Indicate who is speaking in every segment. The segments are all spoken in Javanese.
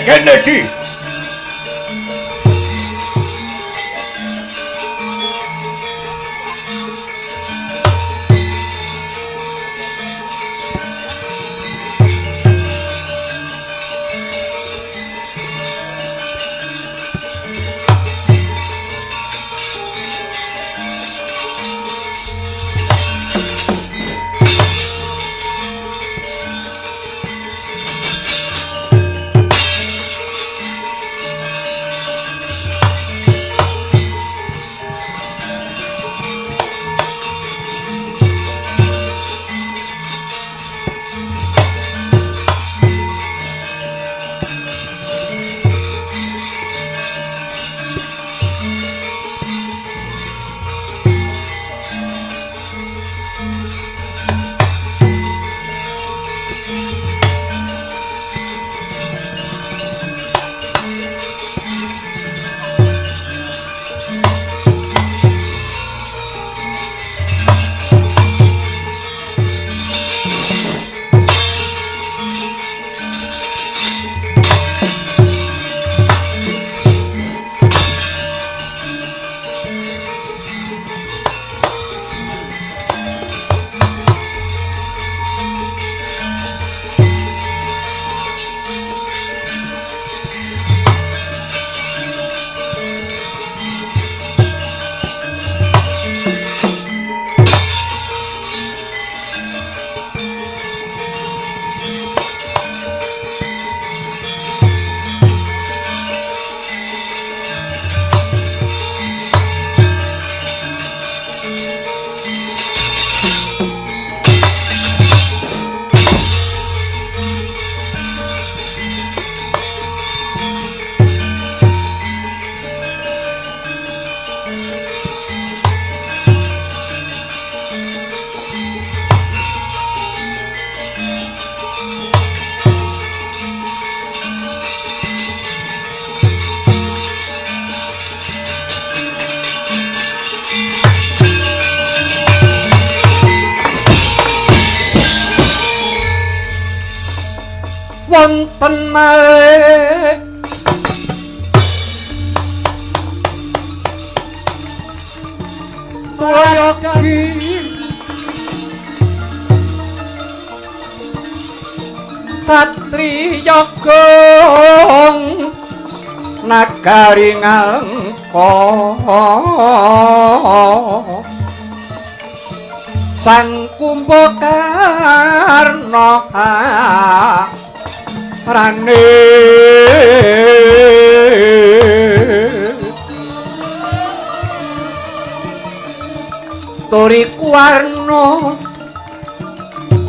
Speaker 1: Kennedy! wonten malih toyogi satriya gong nagari ngalengka sang Kumbakarna rane turi kuwarna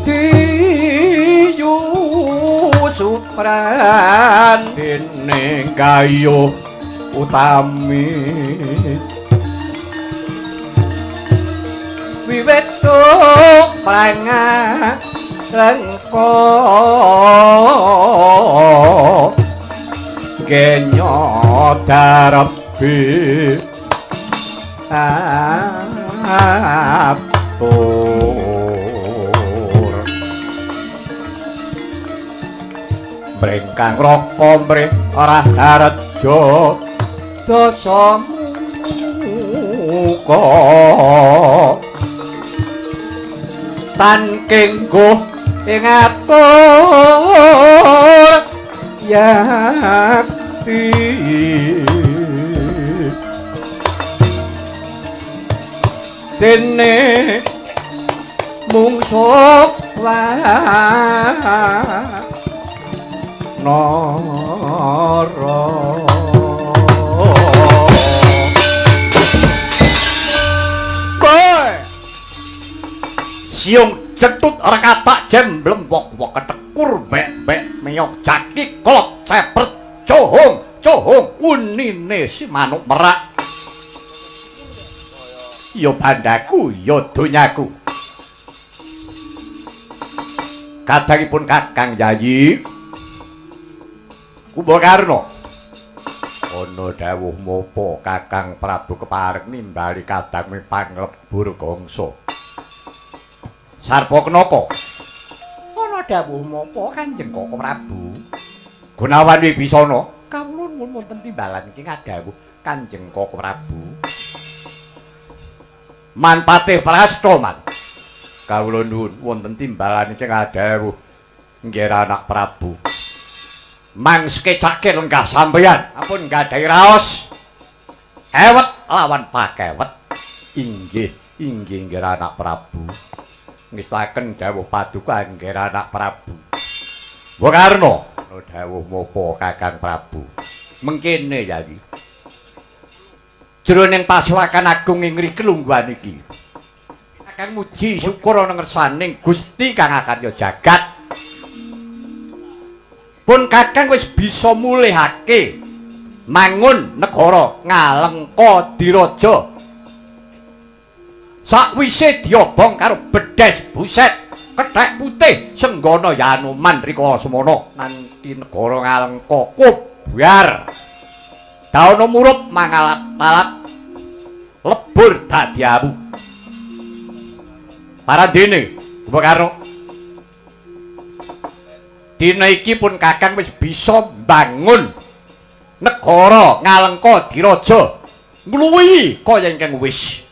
Speaker 1: diyu supran dening gayo utami wiwit prangan lengko genyo darepi atur brengkang raka mrih ora hareja dosa muka tan kenggo ing atur yakti dene mungsuh nara siung cetut ora katak jemblem wok-wok ketekur mek-mek meyok jaki kolok cepret cohong unine si manuk merak yo bandaku yo donyaku kadangipun Kakang Yayi Kumbakarna ana dawuh mopo Kakang Prabu kepareng nimbali kadang panglebur gongso Sarpa Kenaka ana dawuh mopo Kanjeng Koko Prabu Gunawan Wibisana kawula nuwun wonten timbalan iki ngadhawuh Kanjeng Koko Prabu Manpatih Prasta man kawula nuwun wonten timbalan iki ngadhawuh nggih anak Prabu mangskecake lenggah sampeyan ampun nggadahi raos ewet lawan pakewet inggih nggih anak Prabu ngistaken dawuh paduka nggih anak Prabu Kumbakarna dawuh mopo Kakang Prabu mengkene Yayi jroning pasuwakan agung ing ngri kelungguhan iki Kakang muji syukur ana ngersaning Gusti kang akarya jagat pun Kakang wis bisa mulihake mangun negara Ngalengka Diraja sakwise diobong karo bedes buset kethek putih senggana Yanuman rika semana nanti negara Ngalengka kubyar daana murup mangalat-alat lebur dadi awu parandene Kumbakarna dina iki pun Kakang wis bisa mbangun negara Ngalengka Diraja ngluwihi kaya ingkang wis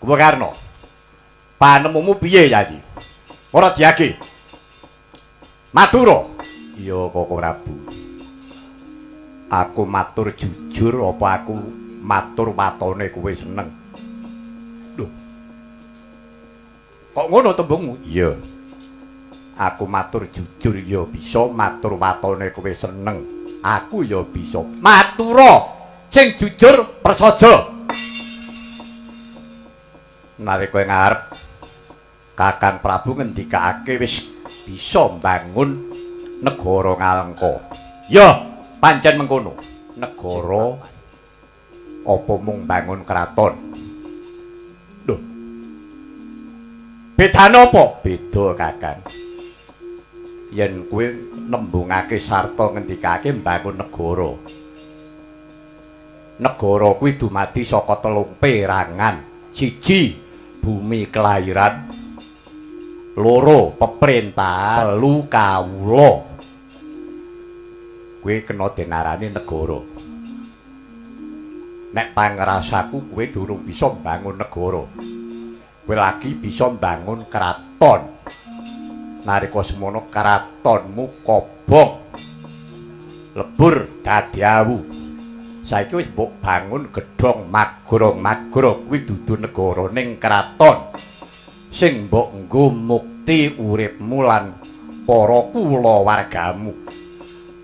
Speaker 1: Kumbakarna panemumu piye Yayi ora diage matur iya Koko Prabu aku matur jujur apa aku matur watone kowe seneng lho kok ngono tembungmu iya aku matur jujur ya bisa matur watone kowe seneng aku ya bisa matura sing jujur prasaja nalika ngarep Kakang Prabu ngendikake wis bisa mbangun negara Ngalengka ya pancen mengkono negara apa mung bangun kraton lho bedane apa beda Kakang yen kowe nembungake sarta ngendikake mbangun negara kuwi dumadi saka telung perangan siji bumi kelahiran loro peperintah, telu kawula. Kowe kena denarani negara. Nek pangrasaku kowe durung bisa mbangun negara. Kowe lagi bisa mbangun keraton. Nalika semono keratonmu kobong. Lebur dadi awu. Saiki wis mbok bangun gedhong magro kuwi dudu negara ning keraton. Sing mbok nggo mukti uripmu lan para kulawargamu.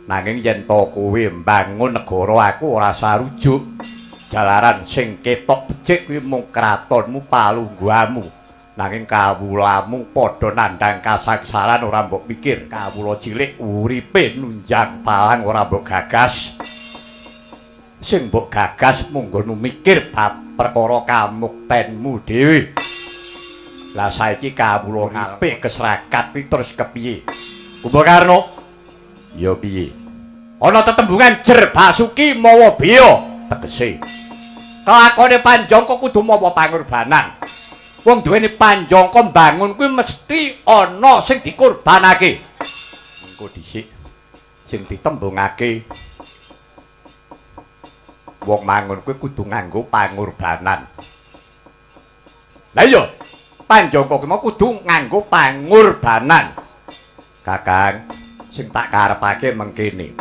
Speaker 1: Nanging yen to kowe mbangun negara aku ora sarujuk. Jalaran sing ketok becik kuwi mung kratonmu palungguhamu. Nanging kawulamu padha nandhang kasaksaran ora mbok pikir. Kawula cilik uripe nunjang palang ora mbok gagas. Sing mbok gagas mung nggono mikir bab perkara kamuktenmu dhewe. Lah saiki kawula ngape keserakat iki terus kepiye? Kumbakarna ya piye? Ana tetembungan jer Basuki mawa Biya tegese. Kelakone Panjangka kudu mawa pangorbanan. Wong duweni Panjangka mbangun kuwi mesti ana sing dikorbanake. Engko dhisik sing ditembungake wong mangun kuwi kudu nganggo pangorbanan. Lah iya, Panjangka kuwi mau kudu nganggo pangorbanan. Kakang, sing tak karepake mengkene.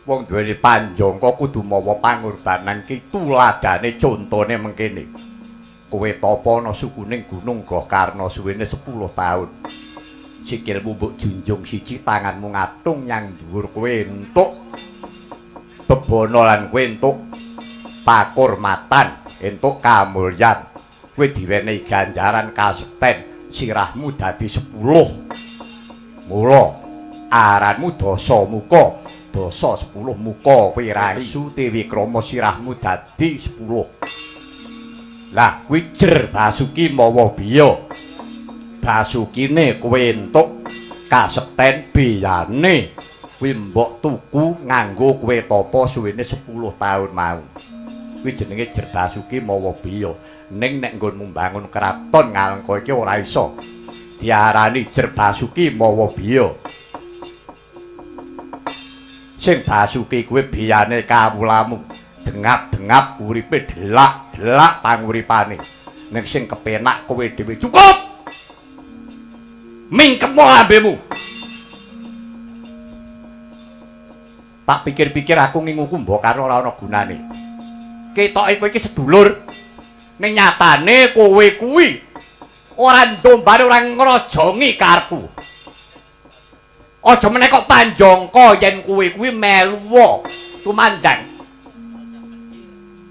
Speaker 1: Wong duweni Panjangka kudu mawa pangorbanan ki tuladane contone mengkene. Kowe tapa ana sukuning Gunung Gohkarna suwene 10 taun. Sikilmu mbok junjung siji, tanganmu ngatung nyang dhuwur kowe entuk bebono lan kowe entuk pakurmatan, entuk kamulyan. Kowe diwenehi ganjaran kasekten, sirahmu dadi 10. Mula aranmu Dasamuka. Dasa 10 muka Wirahi Sutiwikrama sirahmu dadi 10. Lah kuwi jer Basuki mawa Biya. Basukine kowe entuk kasekten biyane. Kuwi mbok tuku nganggo kowe tapa suwene 10 taun mau. Kuwi jenenge jer Basuki mawa Biya. Ning nek nggonmu mbangun keraton Ngalengka iki ora iso diarani jer Basuki mawa Biya. Sing Basuki kuwi biyane kawulamu. Dengap-dengap uripe delak-delak panguripane. Ning sing kepenak kowe dhewe cukup. Mingkemo lambemu. Tak pikir-pikir aku nginguku mbok karo ora ana gunane. Ketoke kowe iki sedulur. Ning nyatane kowe kuwi ora ndombane ora ngrojongi karepku. Aja meneh kok Panjangka yen kowe kuwi melu tumandang.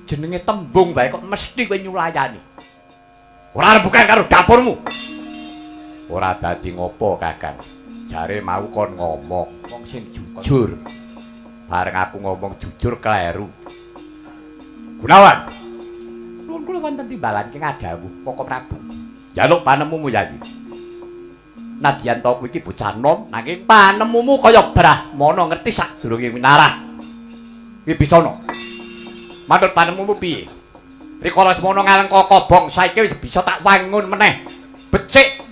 Speaker 1: Jenenge tembung bae kok mesti kowe nyulayani. Ora rebukan karo dapurmu. Ora dadi ngopo, Kakang. Jare mau kon ngomong wong sing jujur. Bareng aku ngomong jujur kleru. Gunawan. Nuwun kula wonten timbalan king adhawu Koko Prabu. Jaluk panemumu yayi. Nadyan to kowe iki bocah nom nanging panemumu kaya Brahmana ngerti sadurunge winarah. Kuwi bisa no. Matur panemumu piye? Rikala semono Ngalengka kobong saiki wis bisa tak wangun meneh. Becik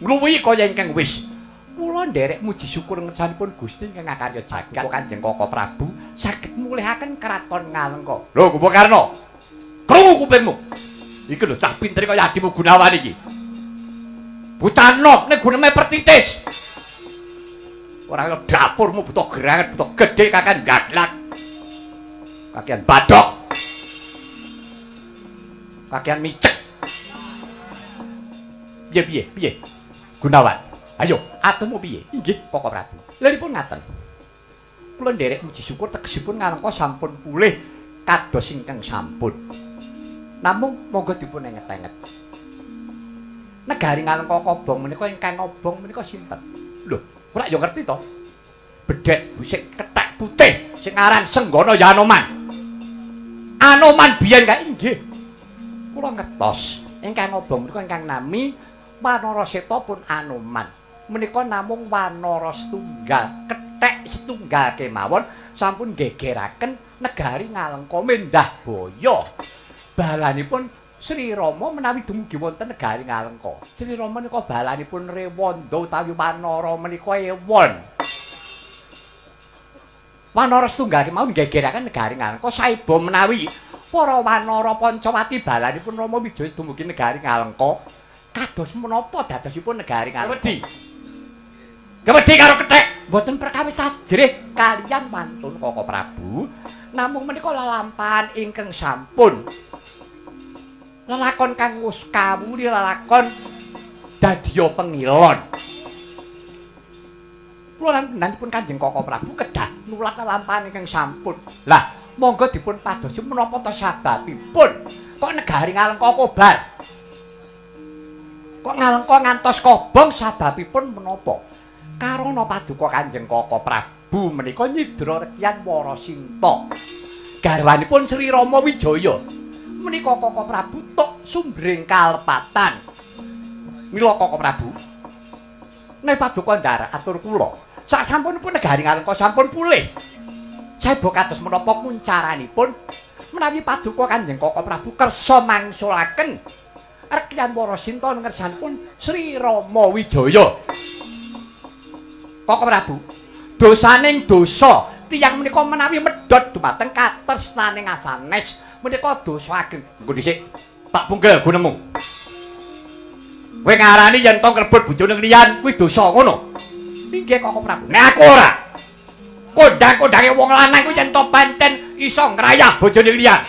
Speaker 1: ngluwihi kaya ingkang wis. Kula nderek muji syukur ngersanipun Gusti ingkang ngakarya jagat Kanjeng Koko Prabu saged mulihaken keraton Ngalengka. Lho Kumbakarna. Krungu kupingmu. Iki lho cah pinter kaya adimu Gunawan iki. Bocah nom ning guneme pertitis. Ora kaya dapurmu butuh gerangan, butuh gedhe kakan gaglak. Kakean badok. Kakean micek. Piye? Gunawan. Ayo, aturmu piye? Inggih, Koko Prabu. Lha dipun ngaten. Kula nderek muji syukur tegesipun Ngalengka sampun pulih kados ingkang sampun. Namung monggo dipun enget-enget. Negari Ngalengka kobong menika ingkang obong menika sinten? Lho, ora ya ngerti to? Bedhet busik kethek putih sing aran Senggana Yanoman. Anoman biyen kae inggih. Kula ngertos ingkang obong menika ingkang nami Wanara Seta pun Anoman. Menika namung wanara setunggal, kethek setunggal kemawon sampun gegeraken negari Ngalengka mendah boyo. Balanipun Sri Rama menawi dumugi wonten negari Ngalengka. Sri Rama menika balanipun Rewanda utawi Wanara menika ewon. Wanara setunggal mau nggegeraken negari Ngalengka saiba menawi para Wanara Pancawati balanipun Rama Wijaya dumugi negari Ngalengka. Kados menapa dadosipun negari Ngalengka? Kewedi karo kethek mboten perkawis sajrih kaliyan mantun Koko Prabu. Namung menika lelampahan ingkang sampun lelakon kang wis kawuli lelakon dadya pengilon. Kula lan pendhanipun Kanjeng Koko Prabu kedah nulat lelampahan ingkang sampun. Lah, monggo dipun padosi menapa ta sababipun kok negari Ngalengka kobar? Kok Ngalengka ngantos kobong sababipun menapa? Karana paduka Kanjeng Koko Prabu menika nyidra rekyan Warasinta. Garwanipun Sri Rama Wijaya. Menika Koko Prabu tok sumbering kalepatan. Mila Koko Prabu. Nek paduka ndara atur kula, sak sampunipun negari Ngalengka sampun pulih. Saeba kados menapa kuncaranipun menawi paduka Kanjeng Koko Prabu kersa mangsulaken rekyan Warasinta ngersanipun Sri Rama Wijaya. Koko Prabu, dosaning dosa tiyang menika menawi medhot dumateng katresnaning asanes menika dosa ageng. Engko dhisik tak punggel gunemu. Kowe ngarani yen to ngrebut bojone liyan kuwi dosa ngono. Inggih Koko Prabu. Nek aku ora kondang-kondange wong lanang kuwi yen to pancen iso ngrayah bojone liyan.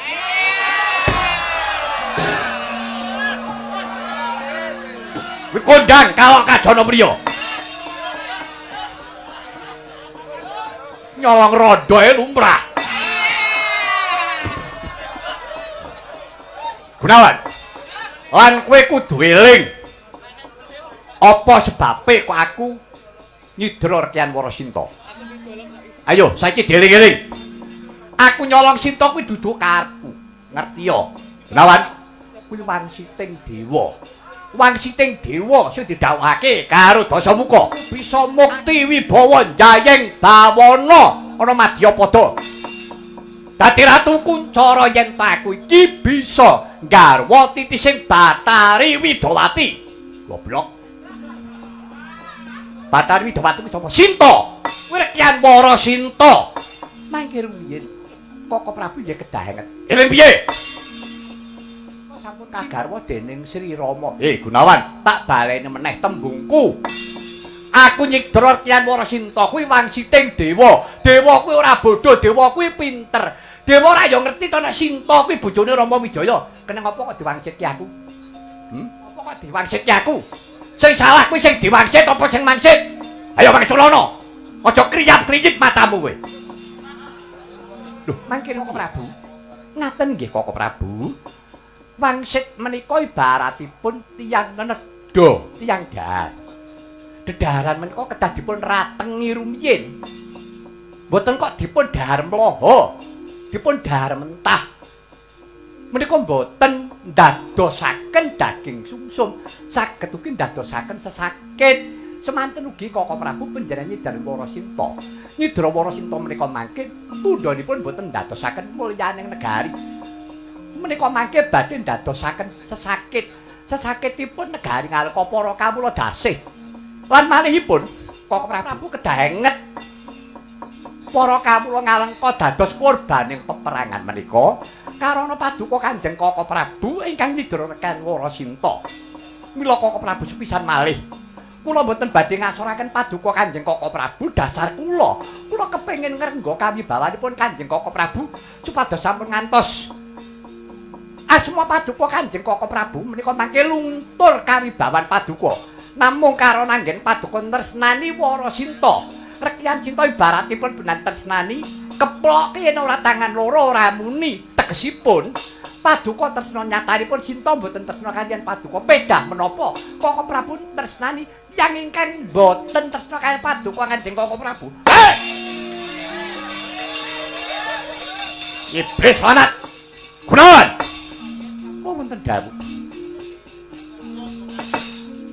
Speaker 1: Kuwi kondang kalok kajana priya. Nyolong rodoe lumrah. Gunawan, lan kowe kudu eling. Apa sebabe kok aku nyidra rekyan Warasinta? Ayo, saiki dieling-eling. Aku nyolong Sinta kuwi dudu karepku. Ngerti ya? Gunawan, kuwi wangsiting dewa. Wangsiting dewa sing didhawuhake karo Dasamuka bisa mukti wibawa njayeng bawana ana Madyapada. Dadi Ratu Kuncara yen aku iki bisa garwa titising Batari Widawati. Goblok. Batari Widawati kuwi sapa? Sinta. Kuwi rekyan Warasinta. Mangke rumiyin Koko Prabu ya kedah enget. Eling piye? Sampun kagarwa dening Sri Rama. Gunawan, tak baleni meneh tembungku. Aku nyidra rekyan Warasinta kuwi wangsiting dewa. Dewa kuwi ora bodho, dewa kuwi pinter. Dewa ora ya ngerti to nek Sinta kuwi bojone Rama Wijaya. Keneng apa kok diwangsitke aku? Apa kok diwangsitke aku? Sing salah kuwi sing diwangsit apa sing mangsit? Ayo mangsulana. Aja kriyap-kriyip matamu kowe. Lho, mangke Koko Prabu. Ngaten nggih Koko Prabu. Wangsit menika ibaratipun tiyang nenedha, tiyang dahar. Dedaharan menika kedah dipun ratengi rumiyin. Mboten kok dipun dahar mlaha, dipun dahar mentah. Menika mboten ndadosaken daging sumsum, saged ugi ndadosaken sesakit. Semanten ugi Koko Prabu panjenengan nyidra Warasinta. Nyidra Warasinta menika mangke tundhanipun mboten ndadosaken mulyaning negari. Menika mangke badhe ndadosaken sesakit. Sesakitipun negari Ngalengka para kawula dasih. Lan malihipun Koko Prabu kedah enget para kawula Ngalengka dados korbaning peperangan menika karana paduka Kanjeng Koko Prabu ingkang nyidra rekyan Warasinta. Mila Koko Prabu sepisan malih kula mboten badhe ngasoraken paduka Kanjeng Koko Prabu dasar kula. Kula kepengin ngrengga kawibawanipun Kanjeng Koko Prabu supados sampun ngantos asma paduka Kanjeng Koko Prabu menika mangke luntur kawibawan paduka. Namung karana anggen paduka tresnani Warasinta. Rekyan cinta ibaratipun benan tresnani keploke yen ora tangan loro ora muni. Tegesipun paduka tresna nyatanipun Sinta mboten tresna kaliyan paduka pedah menapa Koko Prabu tresnani yang ingkang mboten tresna kaliyan paduka Kanjeng Koko Prabu. Iblis lanat. Gunawan. Wonten dawuh.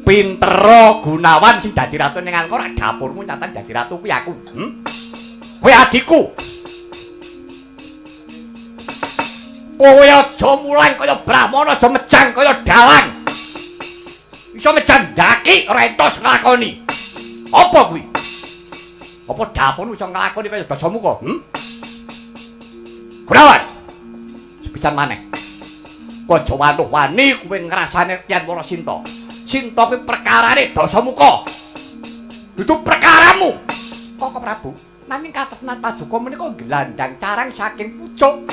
Speaker 1: Pintero Gunawan sing dadi ratu ning Ngalengka ora dapurmu nyatan dadi ratu kuwi aku. Kowe adikku. Kowe aja mulang kaya Brahmana, aja mejang kaya dalang. Iso mejang ndaki rentos nglakoni. Apa kuwi? Apa dapun iso nglakoni kaya Dasamuka? Gunawan. Sepisan maneh. Aja wanuh-wani kowe ngrasane yen para Sinta. Sinta kuwi perkarane Dasamuka. Itu perkaramu. Kok Prabu, nanging katenan paduka menika gelandang carang saking pucuk.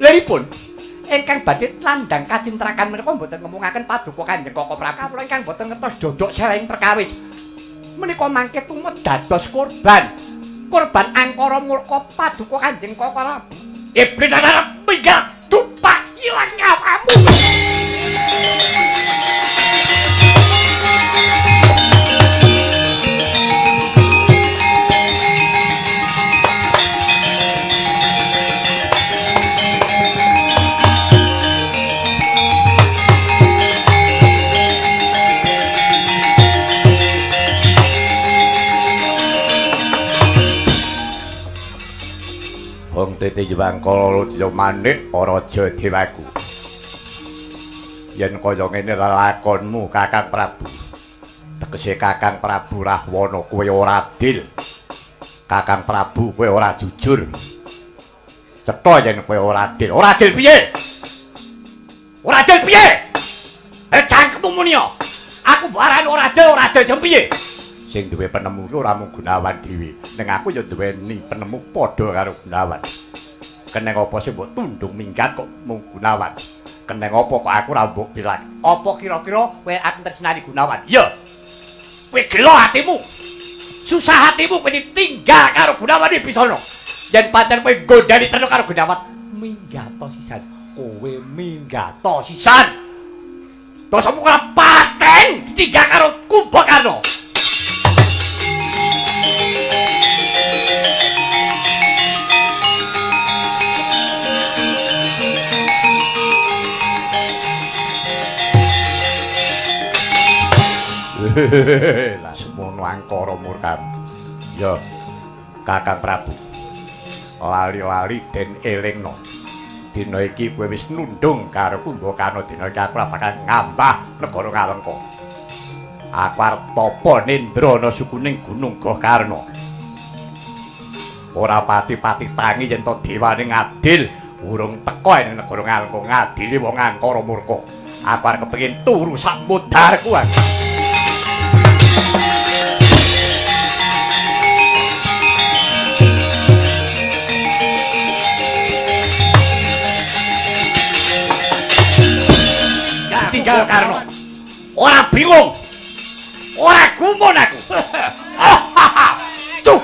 Speaker 1: Liripun ingkang badhe landang kacintrakan menika mboten ngomongaken paduka Kanjeng Koko Prabu. Kawula ingkang mboten ngertos dodok selehing perkawis. Menika mangke tumut dados korban. Korban angkara murka paduka Kanjeng Koko Prabu. Iblis arep minggat tupak ilang nyawamu. Wong tete Jwangkala ya manik Raja Dewaku. Yen kaya ngene lelakonmu Kakang Prabu. Tegese Kakang Prabu Rahwana kowe ora adil. Kakang Prabu kowe ora jujur. Cetha yen kowe ora adil. Ora adil piye? Ora adil piye? Cangkemmu muni yo. Aku barane ora adil jeng piye? Sing duwe penemu ki ora mung Gunawan dhewe. Ning aku ya duweni penemu padha karo Gunawan. Keneng apa sing mbok tundung minggat kok mung Gunawan? Keneng apa kok aku ora mbok bilang? Apa kira-kira kowe arep tresnani Gunawan? Ya. Kowe gelo atimu. Susah hatimu kowe ditinggal karo Gunawan iki bisono. Yen pancen kowe gondani terus karo Gunawan, minggato sisan. Kowe minggato sisan. Dosamu kira paten ditinggal karo Kumbakarna. Lah semono angkara murka. Ya, Kakang Prabu. Lali-lali den elingno. Dina iki kowe wis nundung karo Kumbakarna, dina iki aku ora bakal ngambah negara Kalengka. Aku arep tapa nindra ana sukuning Gunung Gohkarna. Ora pati-pati tangi yen to dewane ngadil urung teko ning negara Kalengka ngadili wong angkara murka. Aku arep kepengin turu sak mudarku. Tinggal Karno. Ora bingung. Ora gumun aku. Cuk.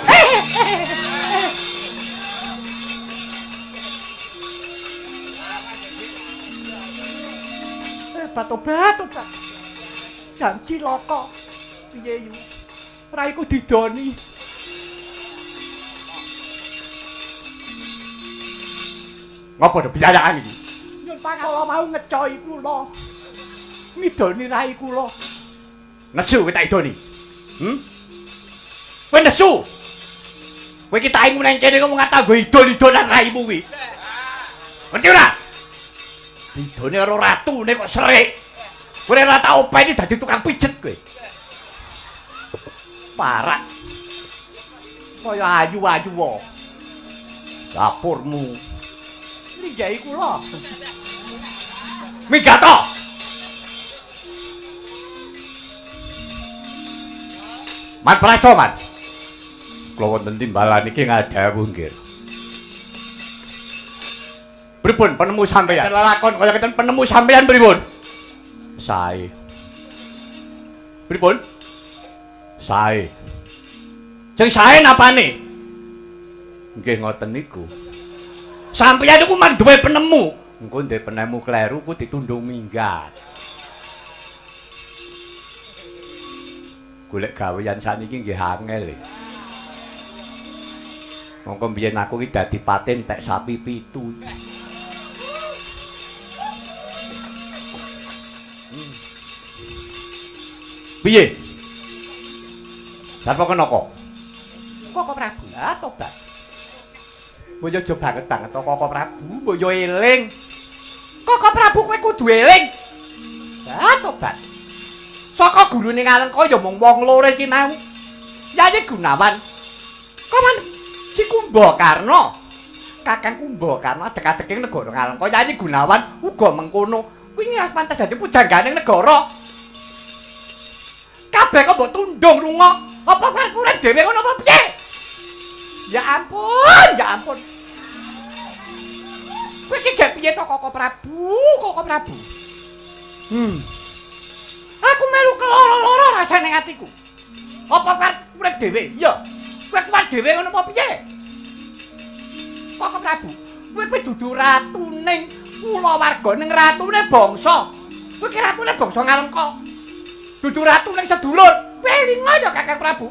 Speaker 1: Tobat. Janji loko. Piye yu? Raiku didoni. Ngopo do biayaan iki? Nyun pangala mau ngecohi kula. Midoni rai kula. Nesu kowe tak idoni. Kowe nesu. Kowe iki taimu nang kene ngomong ngata nggo idon-idonan raimu kuwi. Ngerti ora? Idone karo ratune kok serik. Kowe ora tak openi dadi tukang pijet kowe. Parah. Kaya ayu-ayu wae. Dapurmu. Ninggahi kula. Minggato. Man praco man. Kula wonten timbalan iki ngadhawuh nggih. Pripun penemu sampeyan? Lakon kaya keten penemu sampeyan pripun? Sae. Pripun? Sae. Sing sae napane? Nggih ngoten niku. Sampeyan niku man duwe penemu. Engko ndek penemu kleru ku ditundung minggat. Golek gawean saniki nggih angel. Mongko biyen aku iki dadi paten tek sapi 7. Piye? Sarpa kenapa? Kok Prabu? Ah tobat. Mbok aja banget to Koko Prabu, mbok yo eling. Koko Prabu kowe kudu eling. Ah tobat. Saka gurune Ngalengka ya mung wong loro iki nang. Yayi Gunawan. Kaman si Kumbakarna. Kakang Kumbakarna adek-adeking negara Ngalengka. Yayi Gunawan uga mengkono. Kuwi ras pantes dadi pujangganing negara. Kabeh kok mbok tundung lunga. Apa karep urip dhewe ngono apa piye? Ya ampun, ya ampun. Kowe iki gek piye to Koko Prabu, Koko Prabu? Aku melu keloro-loro rasane atiku. Apa karep urip dhewe? Ya. Kowe kuat dhewe ngono apa piye? Koko Prabu, kowe dudu ratuning kulawarga ning ratune bangsa. Kowe ki ratune bangsa Ngalengka. Dudu ratuning sedulur. Kowe linga ya Kakang Prabu.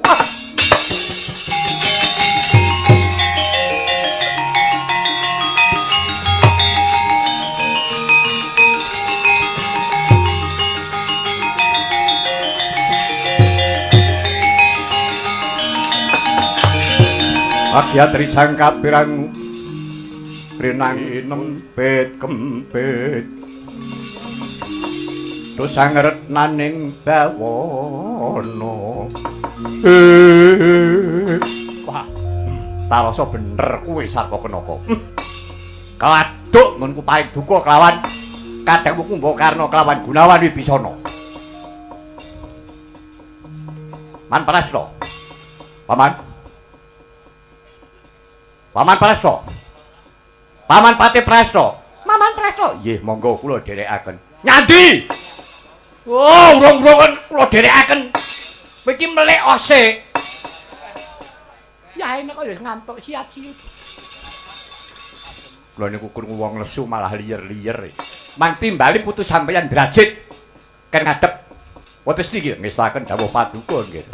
Speaker 1: Agyatri sangka pirangu rinangi nempet kempet dosa ngretnaning bawana. Wah, tarasa bener kuwi Sarpakenaka. Kaduk ngonku paling duka kelawan kadangmu Kumbakarna kelawan Gunawan Wibisana. Man Prasna. Paman Prasna. Paman Pati Prasna. Paman Prasna. Nggih, monggo kula dherekaken. Nyandi. Oh, urung-urungan kula dherekaken. Kowe iki mlek ose. Ya enek kok ngantuk siat-siut. Lha niku krungu wong lesu malah liyer-liyer. Mang timbali putus sampeyan derajat. Ken ngadep. Wonten iki ngesaken dawuh paduka nggih.